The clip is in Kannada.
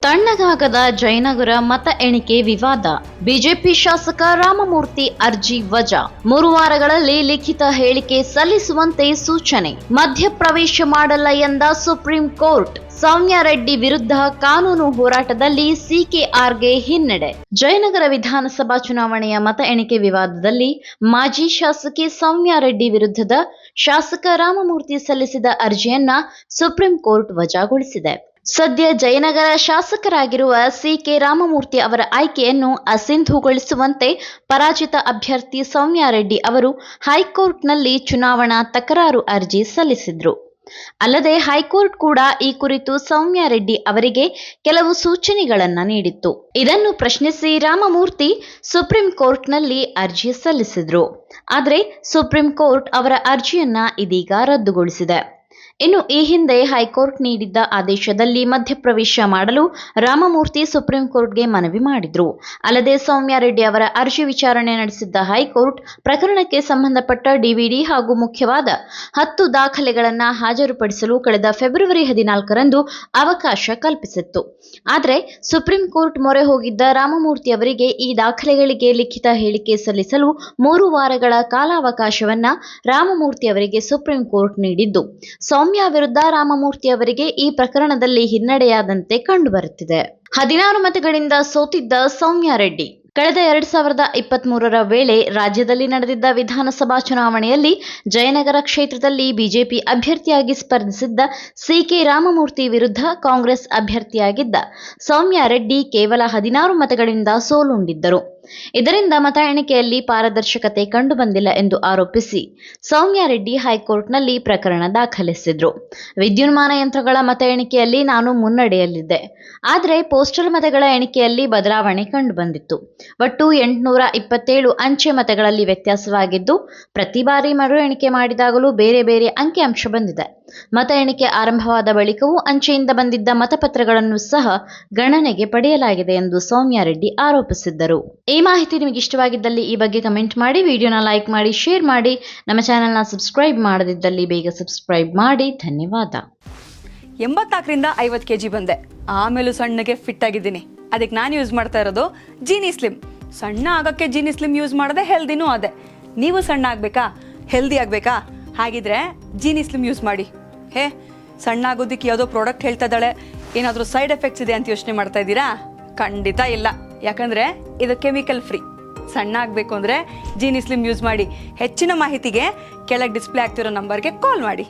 ತಣ್ಣಗಾಗದ ಜಯನಗರ ಮತ ಎಣಿಕೆ ವಿವಾದ. ಬಿಜೆಪಿ ಶಾಸಕ ರಾಮಮೂರ್ತಿ ಅರ್ಜಿ ವಜಾ. 3 ವಾರಗಳಲ್ಲಿ ಲಿಖಿತ ಹೇಳಿಕೆ ಸಲ್ಲಿಸುವಂತೆ ಸೂಚನೆ. ಮಧ್ಯಪ್ರವೇಶ ಮಾಡಲ್ಲ ಎಂದ ಸುಪ್ರೀಂ ಕೋರ್ಟ್. ಸೌಮ್ಯ ರೆಡ್ಡಿ ವಿರುದ್ಧ ಕಾನೂನು ಹೋರಾಟದಲ್ಲಿ ಸಿಕೆಆರ್ಗೆ ಹಿನ್ನಡೆ. ಜಯನಗರ ವಿಧಾನಸಭಾ ಚುನಾವಣೆಯ ಮತ ಎಣಿಕೆ ವಿವಾದದಲ್ಲಿ ಮಾಜಿ ಶಾಸಕಿ ಸೌಮ್ಯ ರೆಡ್ಡಿ ವಿರುದ್ಧದ ಶಾಸಕ ರಾಮಮೂರ್ತಿ ಸಲ್ಲಿಸಿದ ಅರ್ಜಿಯನ್ನ ಸುಪ್ರೀಂ ಕೋರ್ಟ್ ವಜಾಗೊಳಿಸಿದೆ. ಸದ್ಯ ಜಯನಗರ ಶಾಸಕರಾಗಿರುವ ಸಿಕೆ ರಾಮಮೂರ್ತಿ ಅವರ ಆಯ್ಕೆಯನ್ನು ಅಸಿಂಧುಗೊಳಿಸುವಂತೆ ಪರಾಜಿತ ಅಭ್ಯರ್ಥಿ ಸೌಮ್ಯ ರೆಡ್ಡಿ ಅವರು ಹೈಕೋರ್ಟ್ನಲ್ಲಿ ಚುನಾವಣಾ ತಕರಾರು ಅರ್ಜಿ ಸಲ್ಲಿಸಿದ್ರು. ಅಲ್ಲದೆ ಹೈಕೋರ್ಟ್ ಕೂಡ ಈ ಕುರಿತು ಸೌಮ್ಯ ರೆಡ್ಡಿ ಅವರಿಗೆ ಕೆಲವು ಸೂಚನೆಗಳನ್ನ ನೀಡಿತ್ತು. ಇದನ್ನು ಪ್ರಶ್ನಿಸಿ ರಾಮಮೂರ್ತಿ ಸುಪ್ರೀಂ ಕೋರ್ಟ್ನಲ್ಲಿ ಅರ್ಜಿ ಸಲ್ಲಿಸಿದ್ರು. ಆದರೆ ಸುಪ್ರೀಂ ಕೋರ್ಟ್ ಅವರ ಅರ್ಜಿಯನ್ನ ಇದೀಗ ರದ್ದುಗೊಳಿಸಿದೆ. ಇನ್ನು ಈ ಹಿಂದೆ ಹೈಕೋರ್ಟ್ ನೀಡಿದ್ದ ಆದೇಶದಲ್ಲಿ ಮಧ್ಯಪ್ರವೇಶ ಮಾಡಲು ರಾಮಮೂರ್ತಿ ಸುಪ್ರೀಂ ಕೋರ್ಟ್ಗೆ ಮನವಿ ಮಾಡಿದ್ರು. ಅಲ್ಲದೆ ಸೌಮ್ಯ ರೆಡ್ಡಿ ಅವರ ಅರ್ಜಿ ವಿಚಾರಣೆ ನಡೆಸಿದ್ದ ಹೈಕೋರ್ಟ್ ಪ್ರಕರಣಕ್ಕೆ ಸಂಬಂಧಪಟ್ಟ ಡಿವಿಡಿ ಹಾಗೂ ಮುಖ್ಯವಾದ 10 ದಾಖಲೆಗಳನ್ನು ಹಾಜರುಪಡಿಸಲು ಕಳೆದ ಫೆಬ್ರವರಿ 14ರಂದು ಅವಕಾಶ ಕಲ್ಪಿಸಿತ್ತು. ಆದರೆ ಸುಪ್ರೀಂ ಕೋರ್ಟ್ ಮೊರೆ ಹೋಗಿದ್ದ ರಾಮಮೂರ್ತಿ ಅವರಿಗೆ ಈ ದಾಖಲೆಗಳಿಗೆ ಲಿಖಿತ ಹೇಳಿಕೆ ಸಲ್ಲಿಸಲು 3 ವಾರಗಳ ಕಾಲಾವಕಾಶವನ್ನ ರಾಮಮೂರ್ತಿ ಅವರಿಗೆ ಸುಪ್ರೀಂ ಕೋರ್ಟ್ ನೀಡಿದ್ದು, ಸೌಮ್ಯ ವಿರುದ್ಧ ರಾಮಮೂರ್ತಿ ಅವರಿಗೆ ಈ ಪ್ರಕರಣದಲ್ಲಿ ಹಿನ್ನಡೆಯಾದಂತೆ ಕಂಡುಬರುತ್ತಿದೆ. 16 ಮತಗಳಿಂದ ಸೋತಿದ್ದ ಸೌಮ್ಯ ರೆಡ್ಡಿ ಕಳೆದ 2023ರ ವೇಳೆ ರಾಜ್ಯದಲ್ಲಿ ನಡೆದಿದ್ದ ವಿಧಾನಸಭಾ ಚುನಾವಣೆಯಲ್ಲಿ ಜಯನಗರ ಕ್ಷೇತ್ರದಲ್ಲಿ ಬಿಜೆಪಿ ಅಭ್ಯರ್ಥಿಯಾಗಿ ಸ್ಪರ್ಧಿಸಿದ್ದ ಸಿಕೆ ರಾಮಮೂರ್ತಿ ವಿರುದ್ಧ ಕಾಂಗ್ರೆಸ್ ಅಭ್ಯರ್ಥಿಯಾಗಿದ್ದ ಸೌಮ್ಯ ರೆಡ್ಡಿ ಕೇವಲ 16 ಮತಗಳಿಂದ ಸೋಲುಂಡಿದ್ದರು. ಇದರಿಂದ ಮತ ಎಣಿಕೆಯಲ್ಲಿ ಪಾರದರ್ಶಕತೆ ಕಂಡುಬಂದಿಲ್ಲ ಎಂದು ಆರೋಪಿಸಿ ಸೌಮ್ಯ ರೆಡ್ಡಿ ಹೈಕೋರ್ಟ್ನಲ್ಲಿ ಪ್ರಕರಣ ದಾಖಲಿಸಿದ್ರು. ವಿದ್ಯುನ್ಮಾನ ಯಂತ್ರಗಳ ಮತ ಎಣಿಕೆಯಲ್ಲಿ ನಾನು ಮುನ್ನಡೆಯಲಿದ್ದೆ, ಆದರೆ ಪೋಸ್ಟಲ್ ಮತಗಳ ಎಣಿಕೆಯಲ್ಲಿ ಬದಲಾವಣೆ ಕಂಡುಬಂದಿತ್ತು. ಒಟ್ಟು 827 ಅಂಚೆ ಮತಗಳಲ್ಲಿ ವ್ಯತ್ಯಾಸವಾಗಿದ್ದು, ಪ್ರತಿ ಬಾರಿ ಮರು ಎಣಿಕೆ ಮಾಡಿದಾಗಲೂ ಬೇರೆ ಬೇರೆ ಅಂಕಿಅಂಶ ಬಂದಿದೆ. ಮತ ಎಣಿಕೆ ಆರಂಭವಾದ ಬಳಿಕವೂ ಅಂಚೆಯಿಂದ ಬಂದಿದ್ದ ಮತಪತ್ರಗಳನ್ನು ಸಹ ಗಣನೆಗೆ ಪಡೆಯಲಾಗಿದೆ ಎಂದು ಸೌಮ್ಯ ರೆಡ್ಡಿ ಆರೋಪಿಸಿದ್ದರು. ಈ ಮಾಹಿತಿ ನಿಮಗೆ ಇಷ್ಟವಾಗಿದ್ದಲ್ಲಿ ಈ ಬಗ್ಗೆ ಕಮೆಂಟ್ ಮಾಡಿ, ವಿಡಿಯೋನ ಲೈಕ್ ಮಾಡಿ, ಶೇರ್ ಮಾಡಿ. ನಮ್ಮ ಚಾನೆಲ್ನ ಸಬ್ಸ್ಕ್ರೈಬ್ ಮಾಡದಿದ್ದಲ್ಲಿ ಬೇಗ ಸಬ್ಸ್ಕ್ರೈಬ್ ಮಾಡಿ. ಧನ್ಯವಾದ. 84ರಿಂದ 50 kg ಬಂದೆ, ಆಮೇಲೂ ಸಣ್ಣಗೆ ಫಿಟ್ ಆಗಿದ್ದೀನಿ. ಅದಕ್ಕೆ ನಾನು ಯೂಸ್ ಮಾಡ್ತಾ ಇರೋದು ಜೀನಿ ಸ್ಲಿಮ್. ಸಣ್ಣ ಆಗೋಕ್ಕೆ ಜೀನಿ ಸ್ಲಿಮ್ ಯೂಸ್ ಮಾಡೋದೆ ಹೆಲ್ದಿನೂ ಅದೇ. ನೀವು ಸಣ್ಣ ಆಗಬೇಕಾ, ಹೆಲ್ದಿ ಆಗಬೇಕಾ? ಹಾಗಿದ್ರೆ ಜೀನಿ ಸ್ಲಿಮ್ ಯೂಸ್ ಮಾಡಿ. ಸಣ್ಣ ಆಗೋದಕ್ಕೆ ಯಾವುದೋ ಪ್ರಾಡಕ್ಟ್ ಹೇಳ್ತಾ ಇದ್ದಾಳೆ, ಏನಾದರೂ ಸೈಡ್ ಎಫೆಕ್ಟ್ಸ್ ಇದೆ ಅಂತ ಯೋಚನೆ ಮಾಡ್ತಾ ಇದ್ದೀರಾ? ಖಂಡಿತ ಇಲ್ಲ, ಯಾಕಂದರೆ ಇದು ಕೆಮಿಕಲ್ ಫ್ರೀ. ಸಣ್ಣ ಆಗಬೇಕು ಅಂದರೆ ಜೀನಿ ಸ್ಲಿಮ್ ಯೂಸ್ ಮಾಡಿ. ಹೆಚ್ಚಿನ ಮಾಹಿತಿಗೆ ಕೆಳಗೆ ಡಿಸ್ಪ್ಲೇ ಆಗ್ತಿರೋ ನಂಬರ್ಗೆ ಕಾಲ್ ಮಾಡಿ.